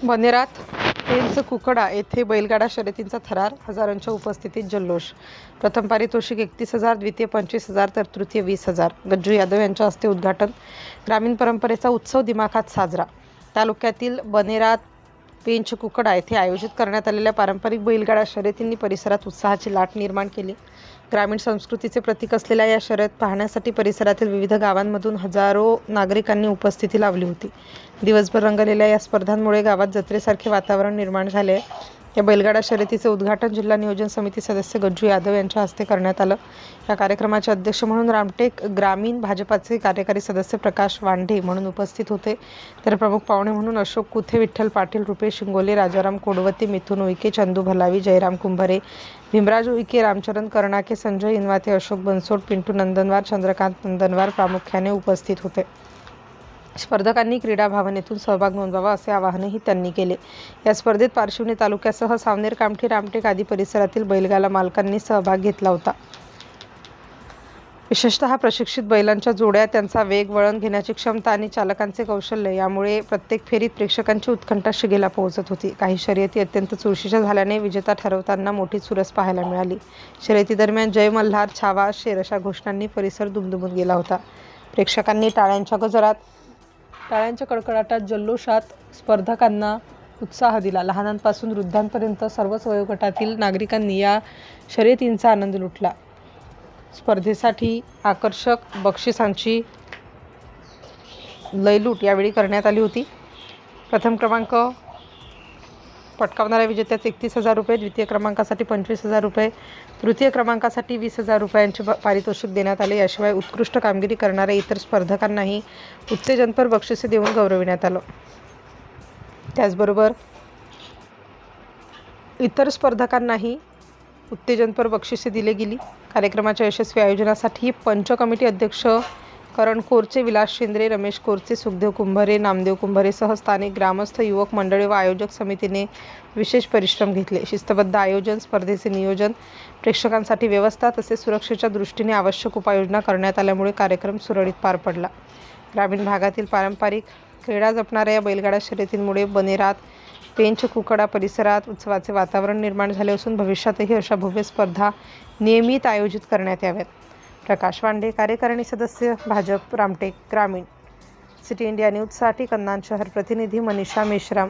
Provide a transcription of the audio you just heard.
बनेरात पेंच कुकडा येथे बैलगाडा शर्यतींचा थरार, हजारांच्या उपस्थितीत जल्लोष। प्रथम पारितोषिक 31,000, द्वितीय 25,000 तर तृतीय 20,000। गज्जू यादव यांच्या हस्ते उद्घाटन। ग्रामीण परंपरेचा उत्सव दिमाखात साजरा। तालुक्यातील बनेरात पेंच कुकडा येथे आयोजित करण्यात आलेल्या पारंपरिक बैलगाडा शर्यतींनी परिसरात उत्साहाची लाट निर्माण केली। ग्रामीण संस्कृतीचे प्रतीक असलेल्या या शर्यत पाहण्यासाठी परिसरातील विविध गावांमधून हजारो नागरिकांनी उपस्थिती लावली होती। दिवसभर रंगलेल्या या स्पर्धांमुळे गावात जत्रेसारखे वातावरण निर्माण झाले। या बैलगाडा शर्यतीचे उद्घाटन जिल्हा नियोजन समिती सदस्य गज्जू यादव यांच्या हस्ते करण्यात आलं। या कार्यक्रमाचे अध्यक्ष म्हणून रामटेक ग्रामीण भाजपाचे कार्यकारी सदस्य प्रकाश वांढे म्हणून उपस्थित होते, तर प्रमुख पाहुणे म्हणून अशोक कुथे, विठ्ठल पाटील, रुपेश शिंगोले, राजाराम कोडवती, मिथुन उईके, चंदू भलावी, जयराम कुंभारे, भीमराज उईके, रामचरण कर्णाके, संजय इनवाते, अशोक बनसोड, पिंटू नंदनवार, चंद्रकांत नंदनवार प्रामुख्याने उपस्थित होते। स्पर्धकांनी क्रीडा भावनेतून सहभाग नोंदवावा असे आवाहनही त्यांनी केले। या स्पर्धेत पारशिवनी तालुक्यासह सावनेर, कामठी, रामटेक आदी परिसरातील बैलगाडा मालकांनी सहभाग घेतला होता। विशेषतः प्रशिक्षित बैलांच्या जोड्या, त्यांचा वेग, वळण घेण्याची क्षमता आणि चालकांचे कौशल्य यामुळे प्रत्येक फेरीत प्रेक्षकांची उत्कंठा शिगेला पोहोचत होती। काही शर्यती अत्यंत चुरशीच्या झाल्याने विजेता ठरवताना मोठी चुरस पाहायला मिळाली। शर्यती दरम्यान जय मल्हार, छावा, शेर अशा घोषणांनी परिसर दुमदुमून गेला होता। प्रेक्षकांनी टाळ्यांच्या गजरात, टाळ्यांच्या कडकडाटात, जल्लोषात स्पर्धकांना उत्साह दिला। लहानांपासून वृद्धांपर्यंत सर्वच वयोगटातील नागरिकांनी या शर्यतींचा आनंद लुटला। स्पर्धेसाठी आकर्षक बक्षिसांची लयलूट यावेळी करण्यात आली होती। प्रथम क्रमांक पटकावणाऱ्या विजेत्यास 31,000 रुपये, द्वितीय क्रमांकासाठी 25,000 रुपये, तृतीय क्रमांकासाठी 20,000 रुपयांचे पारितोषिक देण्यात आले। याशिवाय उत्कृष्ट कामगिरी करणाऱ्या इतर स्पर्धकांनाही उत्तेजनपर बक्षिसे देऊन गौरविण्यात आलं। त्याचबरोबर इतर स्पर्धकांनाही उत्तेजनपर बक्षिसे दिली गेली। कार्यक्रमाच्या यशस्वी आयोजनासाठी पंच कमिटी अध्यक्ष करण कोरचे, विलास शेंद्रे, रमेश कोरचे, सुखदेव कुंभारे, नामदेव कुंभारेसह स्थानिक ग्रामस्थ, युवक मंडळे व आयोजक समितीने विशेष परिश्रम घेतले। शिस्तबद्ध आयोजन, स्पर्धेचे नियोजन, प्रेक्षकांसाठी व्यवस्था तसेच सुरक्षेच्या दृष्टीने आवश्यक उपाययोजना करण्यात आल्यामुळे कार्यक्रम सुरळीत पार पडला। ग्रामीण भागातील पारंपरिक क्रीडा जपणाऱ्या या बैलगाडा शर्यतींमुळे बनेरात पेंच कुकडा परिसरात उत्सवाचे वातावरण निर्माण झाले असून भविष्यातही अशा भव्य स्पर्धा नियमित आयोजित करण्यात याव्यात। प्रकाश वांढे, कार्यकारिणी सदस्य, भाजप, रामटेक ग्रामीण। सिटी इंडिया न्यूजसाठी कन्नान शहर प्रतिनिधी मनीषा मेश्राम।